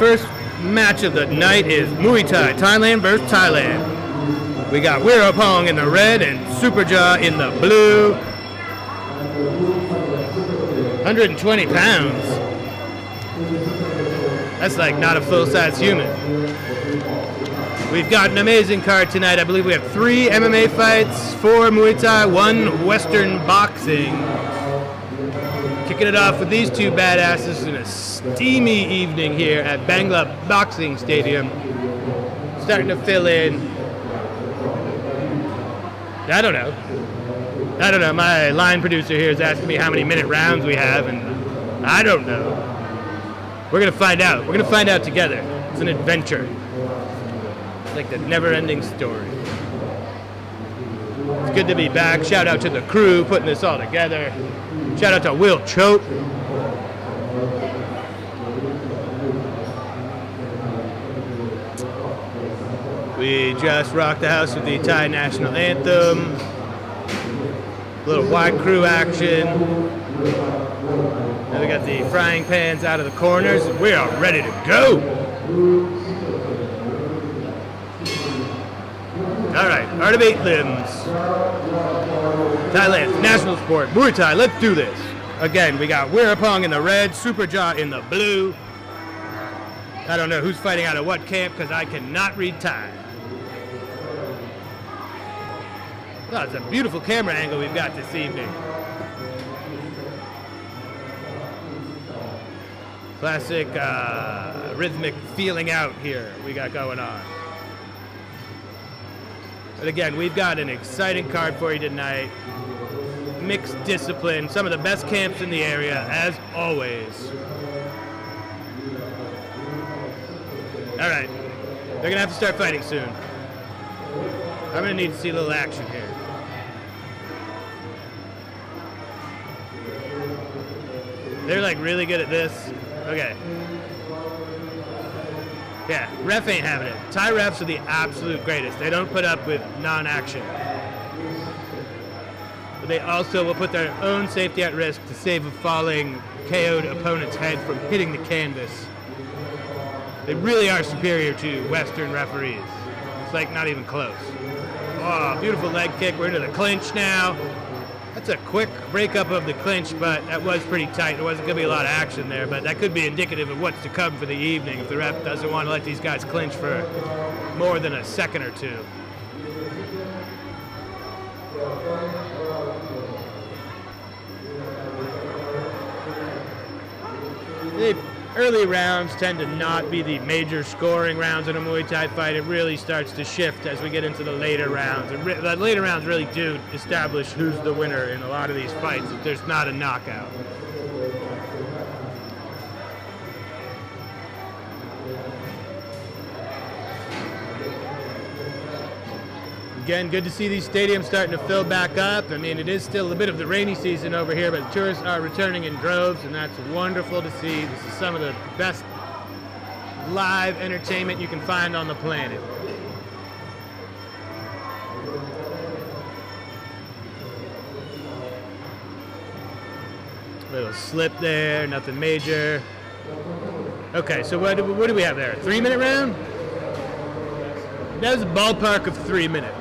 First match of the night is Muay Thai, Thailand versus Thailand. We got Weerapong in the red and Supperja in the blue. 120 pounds. That's like not a full-size human. We've got an amazing card tonight. I believe we have 3 MMA fights, 4 Muay Thai, 1 Western boxing. Kicking it off with these two badasses in a steamy evening here at Bangla Boxing Stadium. Starting to fill in. I don't know. My line producer here is asking me how many minute rounds we have, and I don't know. We're going to find out. We're going to find out together. It's an adventure. It's like the never-ending story. It's good to be back. Shout out to the crew putting this all together. Shout out to Will Choate. We just rocked the house with the Thai national anthem. A little wide crew action. Now we got the frying pans out of the corners. We are ready to go. All right, art of 8 limbs. Thailand's national sport, Muay Thai. Let's do this. Again, we got Weerapong in the red, Supperja in the blue. I don't know who's fighting out of what camp because I cannot read Thai. Oh, it's a beautiful camera angle we've got this evening. Classic rhythmic feeling out here we got going on. But again, we've got an exciting card for you tonight. Mixed discipline, some of the best camps in the area, as always. All right, they're gonna have to start fighting soon. I'm gonna need to see a little action here. They're like really good at this. Okay. Yeah, ref ain't having it. Thai refs are the absolute greatest. They don't put up with non-action. But they also will put their own safety at risk to save a falling KO'd opponent's head from hitting the canvas. They really are superior to Western referees. It's like not even close. Oh, beautiful leg kick. We're into the clinch now. That's a quick breakup of the clinch, but that was pretty tight. There wasn't going to be a lot of action there, but that could be indicative of what's to come for the evening if the ref doesn't want to let these guys clinch for more than a second or two. The early rounds tend to not be the major scoring rounds in a Muay Thai fight. It really starts to shift as we get into the later rounds. And the later rounds really do establish who's the winner in a lot of these fights if there's not a knockout. Again, good to see these stadiums starting to fill back up. I mean, it is still a bit of the rainy season over here, but tourists are returning in droves, and that's wonderful to see. This is some of the best live entertainment you can find on the planet. Little slip there, nothing major. Okay, so what do we have there? 3-minute round? That was a ballpark of 3 minutes.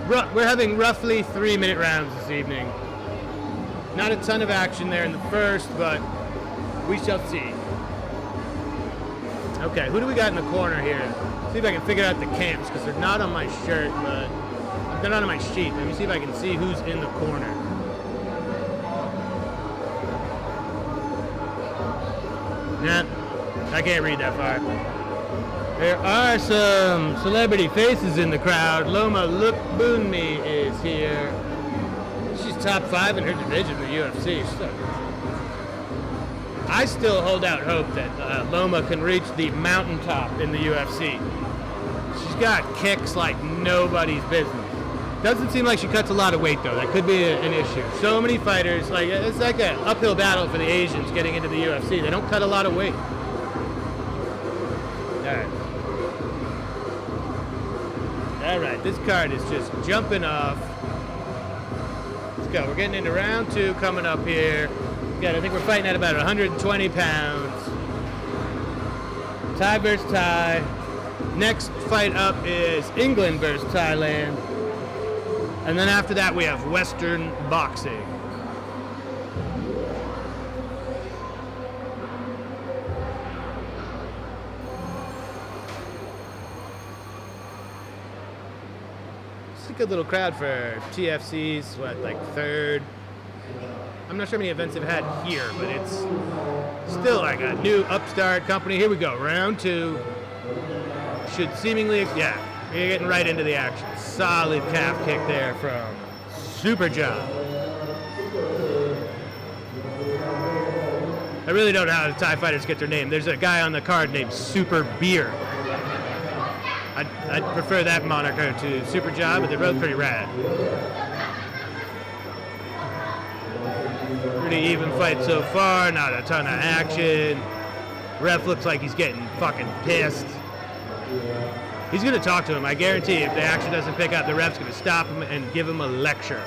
We're having roughly 3-minute rounds this evening. Not a ton of action there in the first, but we shall see. Okay, who do we got in the corner here? See if I can figure out the camps, because they're not on my shirt, but they're not on my sheet. Let me see if I can see who's in the corner. Nah, I can't read that far. There are some celebrity faces in the crowd. Loma Lookboonmi is here. She's top 5 in her division in the UFC. I still hold out hope that Loma can reach the mountaintop in the UFC. She's got kicks like nobody's business. Doesn't seem like she cuts a lot of weight, though. That could be an issue. So many fighters, like it's like an uphill battle for the Asians getting into the UFC. They don't cut a lot of weight. All right, this card is just jumping off. Let's go. We're getting into round 2 coming up here. Again, I think we're fighting at about 120 pounds. Thai versus Thai. Next fight up is England versus Thailand. And then after that we have Western boxing. It's a good little crowd for TFC's, what, like third? I'm not sure how many events they've had here, but it's still like a new upstart company. Here we go, round 2. Should seemingly, yeah, you're getting right into the action. Solid calf kick there from Supperja. I really don't know how the Thai fighters get their name. There's a guy on the card named Super Beer. I'd prefer that moniker to Supperja, but they're both pretty rad. Pretty even fight so far, not a ton of action. Ref looks like he's getting fucking pissed. He's gonna talk to him, I guarantee if the action doesn't pick up, the ref's gonna stop him and give him a lecture.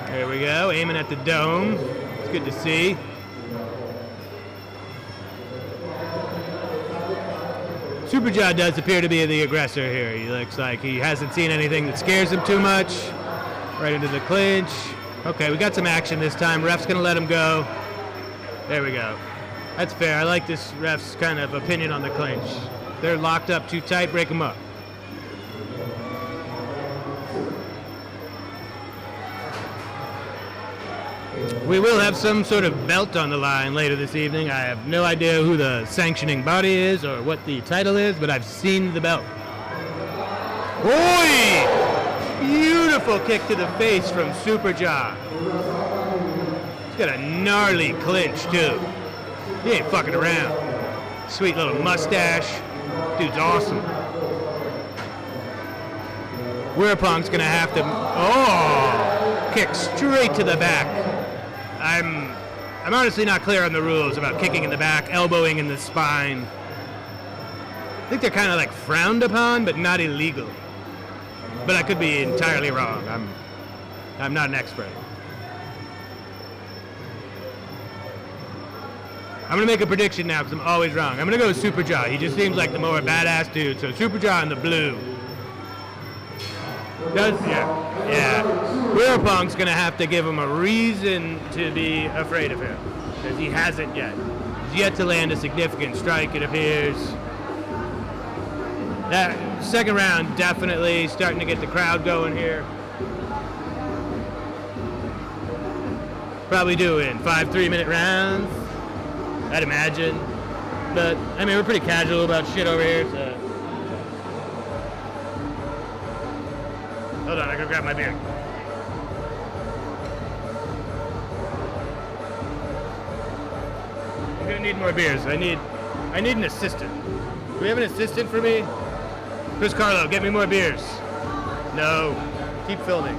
There we go, aiming at the dome. It's good to see. Supperja does appear to be the aggressor here. He looks like he hasn't seen anything that scares him too much. Right into the clinch. Okay, we got some action this time. Ref's gonna let him go. There we go. That's fair. I like this ref's kind of opinion on the clinch. They're locked up too tight, break them up. We will have some sort of belt on the line later this evening. I have no idea who the sanctioning body is or what the title is, but I've seen the belt. Oi! Beautiful kick to the face from Supperja. He's got a gnarly clinch, too. He ain't fucking around. Sweet little mustache. Dude's awesome. Weerapong's gonna have to... Oh! Kick straight to the back. I'm honestly not clear on the rules about kicking in the back, elbowing in the spine. I think they're kind of like frowned upon, but not illegal. But I could be entirely wrong. I'm not an expert. I'm gonna make a prediction now because I'm always wrong. I'm gonna go with Supperja. He just seems like the more badass dude. So Supperja in the blue. Yeah. Weerapong's gonna have to give him a reason to be afraid of him, because he hasn't yet. He's yet to land a significant strike, it appears. That second round definitely starting to get the crowd going here. Probably doing 5 3-minute rounds, I'd imagine. But I mean, we're pretty casual about shit over here, so. Hold on, I gotta grab my beer. I'm gonna need more beers. I need an assistant. Do we have an assistant for me? Chris Carlo, get me more beers. No, keep filming.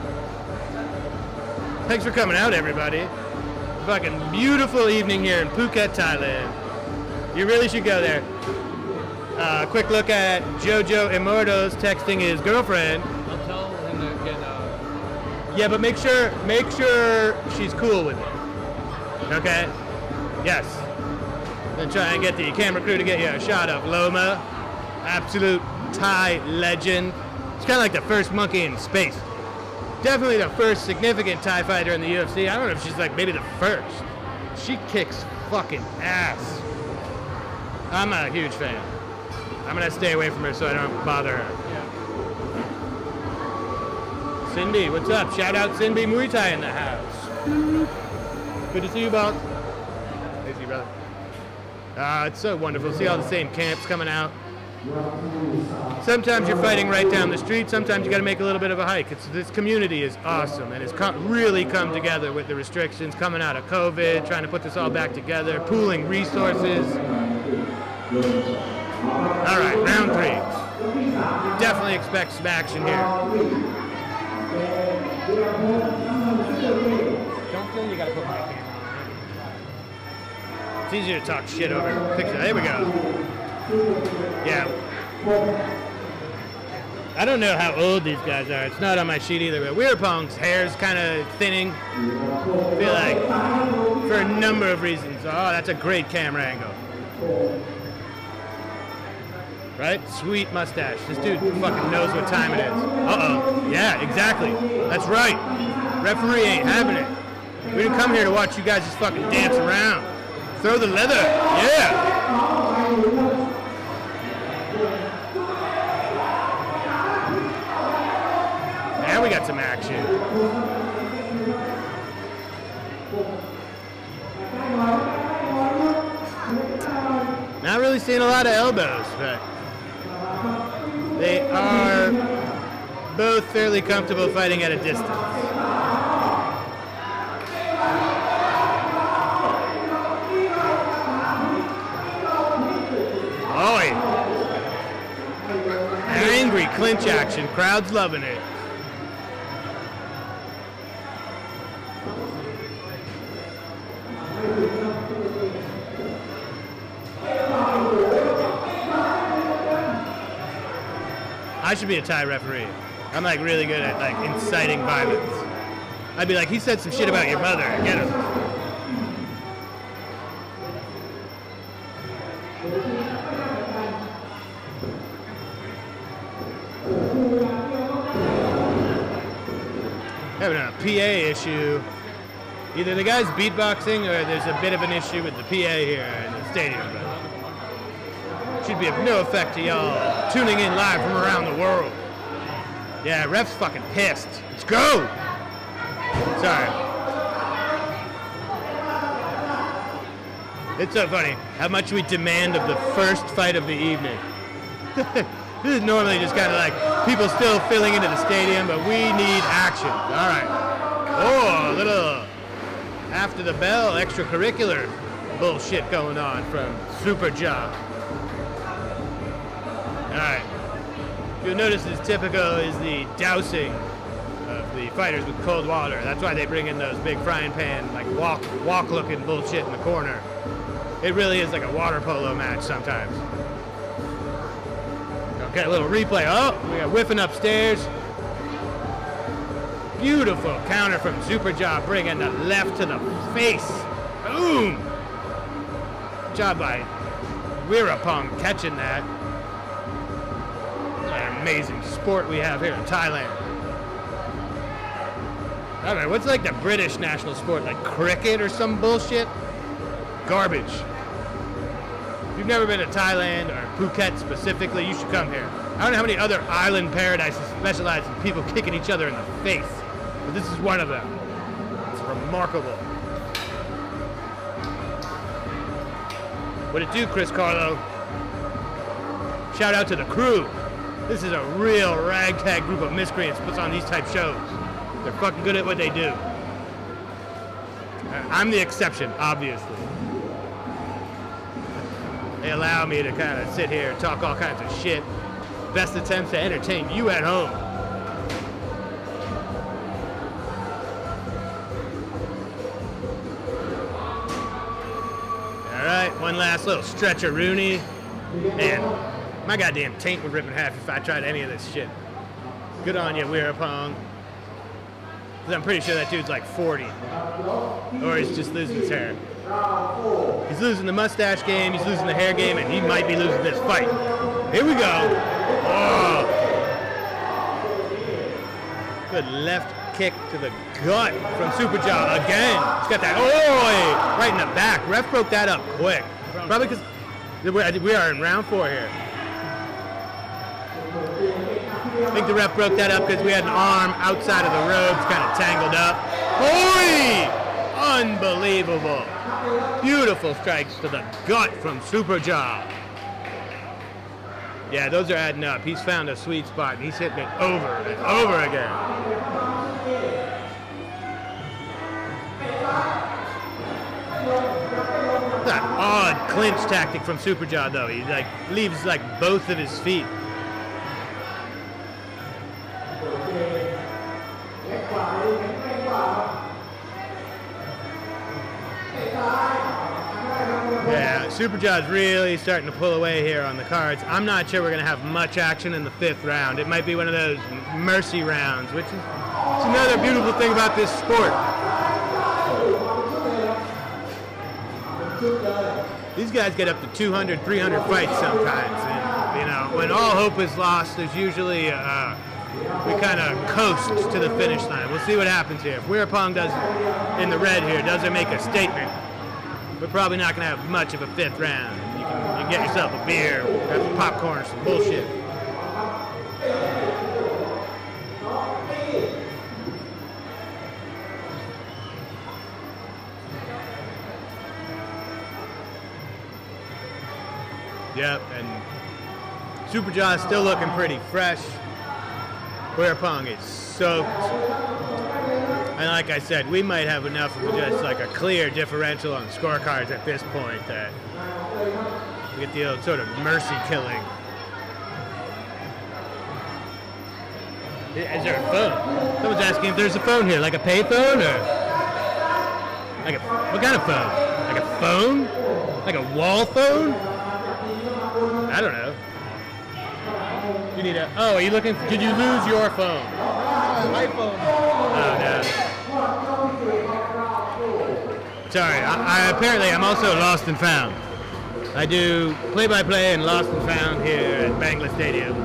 Thanks for coming out, everybody. Fucking beautiful evening here in Phuket, Thailand. You really should go there. Quick look at Jojo Immortals texting his girlfriend. I'll tell him to get Yeah, but make sure she's cool with it. Okay? Yes. Then try and get the camera crew to get you a shot of Loma. Absolute Thai legend. It's kind of like the first monkey in space. Definitely the first significant Thai fighter in the UFC. I don't know if she's like maybe the first. She kicks fucking ass. I'm a huge fan. I'm gonna stay away from her so I don't bother her. Yeah. Cindy, what's up? Shout out Cindy Muay Thai in the house. Good to see you, boss. Hey, see you, brother. It's so wonderful. See all the same camps coming out. Sometimes you're fighting right down the street. Sometimes you got to make a little bit of a hike. This community is awesome and has really come together with the restrictions coming out of COVID, trying to put this all back together, pooling resources. All right, round 3. Definitely expect some action here. Don't feel you got to put my camera on. It's easier to talk shit over picture. There we go. Yeah. I don't know how old these guys are. It's not on my sheet either, but Weerapong's hair's kind of thinning. I feel like for a number of reasons. Oh, that's a great camera angle. Right? Sweet mustache. This dude fucking knows what time it is. Uh-oh. Yeah, exactly. That's right. Referee ain't having it. We didn't come here to watch you guys just fucking dance around. Throw the leather. Yeah. Now we got some action. Not really seeing a lot of elbows, but they are both fairly comfortable fighting at a distance. Oh, angry clinch action. Crowd's loving it. I should be a Thai referee. I'm like really good at like inciting violence. I'd be like, he said some shit about your mother. Get him. Having a PA issue. Either the guy's beatboxing or there's a bit of an issue with the PA here in the stadium. But should be of no effect to y'all tuning in live from around the world. Yeah, ref's fucking pissed. Let's go! Sorry. It's so funny how much we demand of the first fight of the evening. This is normally just kind of like people still filling into the stadium, but we need action. All right. Oh, a little after the bell extracurricular bullshit going on from Supperja. Alright. You'll notice as typical is the dousing of the fighters with cold water. That's why they bring in those big frying pan, like walk looking bullshit in the corner. It really is like a water polo match sometimes. Okay, a little replay. Oh, we got whiffing upstairs. Beautiful counter from Supperja, bringing the left to the face. Boom! Good job by Weerapong catching that. Amazing sport we have here in Thailand. I don't know, what's like the British national sport? Like cricket or some bullshit? Garbage. If you've never been to Thailand or Phuket specifically, you should come here. I don't know how many other island paradises specialize in people kicking each other in the face, but this is one of them. It's remarkable. What it do, Chris Carlo? Shout out to the crew. This is a real ragtag group of miscreants puts on these type shows. They're fucking good at what they do. I'm the exception, obviously. They allow me to kind of sit here and talk all kinds of shit. Best attempts to entertain you at home. All right, one last little stretcher-rooney. Man, my goddamn taint would rip in half if I tried any of this shit. Good on you, Weerapong. Because I'm pretty sure that dude's like 40. Or he's just losing his hair. He's losing the mustache game, he's losing the hair game, and he might be losing this fight. Here we go. Oh. Good left kick to the gut from Supperja again. He's got that, oh, right in the back. Ref broke that up quick. Probably because we are in round 4 here. I think the ref broke that up because we had an arm outside of the ropes, kind of tangled up. Holy! Unbelievable. Beautiful strikes to the gut from Supperja. Yeah, those are adding up. He's found a sweet spot, and he's hitting it over and over again. That odd clinch tactic from Supperja, though. He like leaves like both of his feet. Yeah, Supperja is really starting to pull away here on the cards. I'm not sure we're going to have much action in the 5th round. It might be one of those mercy rounds, which is another beautiful thing about this sport. These guys get up to 200, 300 fights sometimes. And, you know, when all hope is lost, there's usually, we kind of coast to the finish line. We'll see what happens here. If Weerapong does, in the red here, doesn't make a statement, we're probably not going to have much of a 5th round. You can get yourself a beer, have some popcorn, some bullshit. Yep, and Supperja is still looking pretty fresh. Weerapong is soaked. And like I said, we might have enough of just like a clear differential on scorecards at this point that we get the old sort of mercy killing. Is there a phone? Someone's asking if there's a phone here, like a pay phone or like a, what kind of phone? Like a phone? Like a wall phone? I don't know. You need a, oh, are you looking, did you lose your phone? My phone. Oh, no. Sorry, apparently I'm also lost and found. I do play-by-play and lost and found here at Bangla Stadium.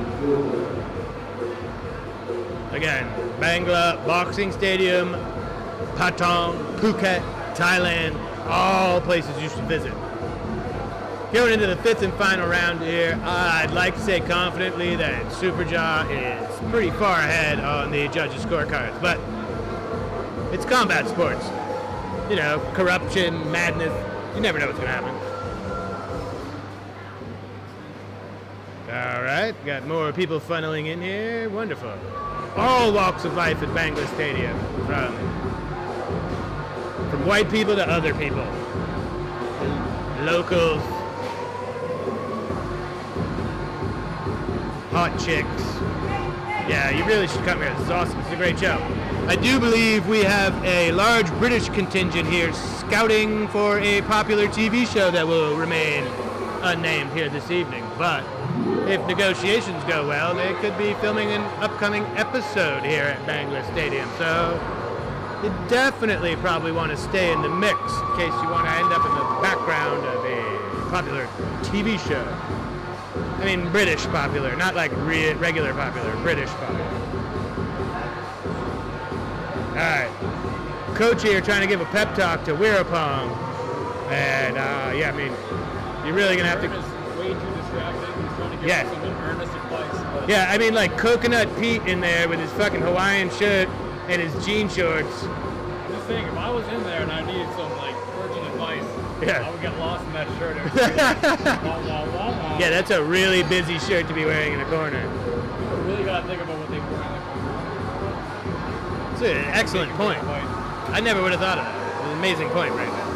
Again, Bangla Boxing Stadium, Patong, Phuket, Thailand, all places you should visit. Going into the 5th and final round here, I'd like to say confidently that Supperja is pretty far ahead on the judges' scorecards, but it's combat sports. You know, corruption, madness, you never know what's going to happen. All right, got more people funneling in here. Wonderful. All walks of life at Bangla Stadium, from white people to other people, locals, hot chicks. Yeah, you really should come here. This is awesome. It's a great show. I do believe we have a large British contingent here scouting for a popular TV show that will remain unnamed here this evening. But if negotiations go well, they could be filming an upcoming episode here at Bangla Stadium. So you definitely probably want to stay in the mix in case you want to end up in the background of a popular TV show. I mean, British popular, not like regular popular, British popular. All right, coach here trying to give a pep talk to Weerapong, and yeah, I mean, you're really gonna have to. Is way too distracting. He's trying to give some earnest advice. Yeah, I mean, like Coconut Pete in there with his fucking Hawaiian shirt and his jean shorts. I'm just saying, if I was in there and I needed some like urgent advice, I would get lost in that shirt. Yeah, that's a really busy shirt to be wearing in a corner. You really gotta think about what they wear in the corner. It's an excellent point. I never would have thought of that. It's an amazing point right now.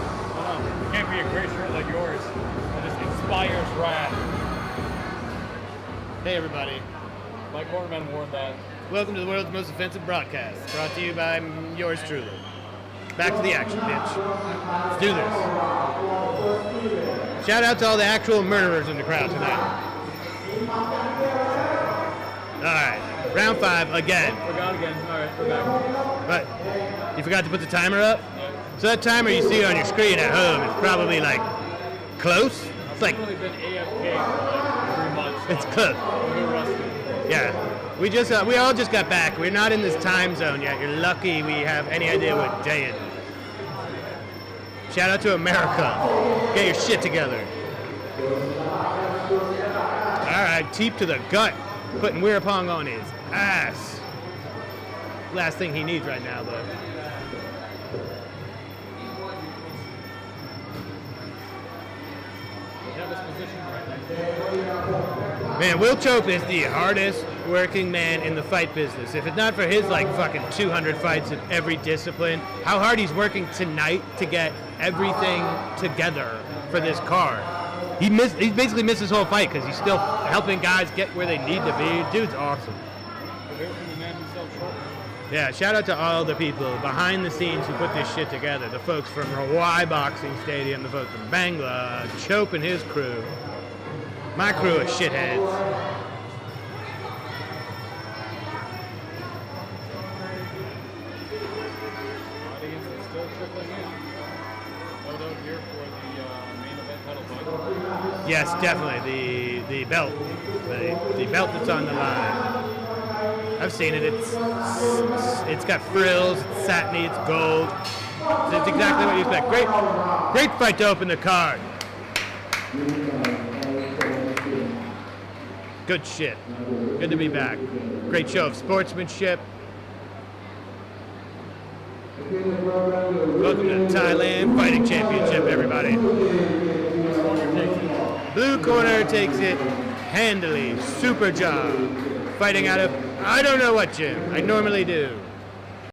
It can't be a great shirt like yours that just inspires wrath. Hey everybody. My cornerman wore that. Welcome to the world's most offensive broadcast, brought to you by yours truly. Back to the action, bitch. Let's do this. Shout out to all the actual murderers in the crowd tonight. All right, round 5 again. Forgot again. All right, we're back. But you forgot to put the timer up? So that timer you see on your screen at home is probably like close. It's like I've really been AFK for like 3 months. It's close. I'm a bit rusty. Yeah, we all just got back. We're not in this time zone yet. You're lucky we have any idea what day it is. Shout out to America. Get your shit together. All right, teep to the gut, putting Weerapong on his ass. Last thing he needs right now, though. Man, Will Chope is the hardest working man in the fight business. If it's not for his like fucking 200 fights in every discipline, how hard he's working tonight to get everything together for this card. He basically missed his whole fight because he's still helping guys get where they need to be. Dude's awesome. Yeah, shout out to all the people behind the scenes who put this shit together. The folks from Muay Boxing Stadium, the folks from Bangla, Chope and his crew. My crew of shitheads. Audience is still trickling in. Dojo here for the main event title fight. Yes, definitely. The belt. The belt that's on the line. I've seen it. It's got frills, it's satiny, it's gold. It's exactly what you expect. Great fight to open the card. Good shit. Good to be back. Great show of sportsmanship. Welcome to the Thailand Fighting Championship, everybody. Blue corner takes it handily. Supperja. Fighting out of, I don't know what gym. I normally do.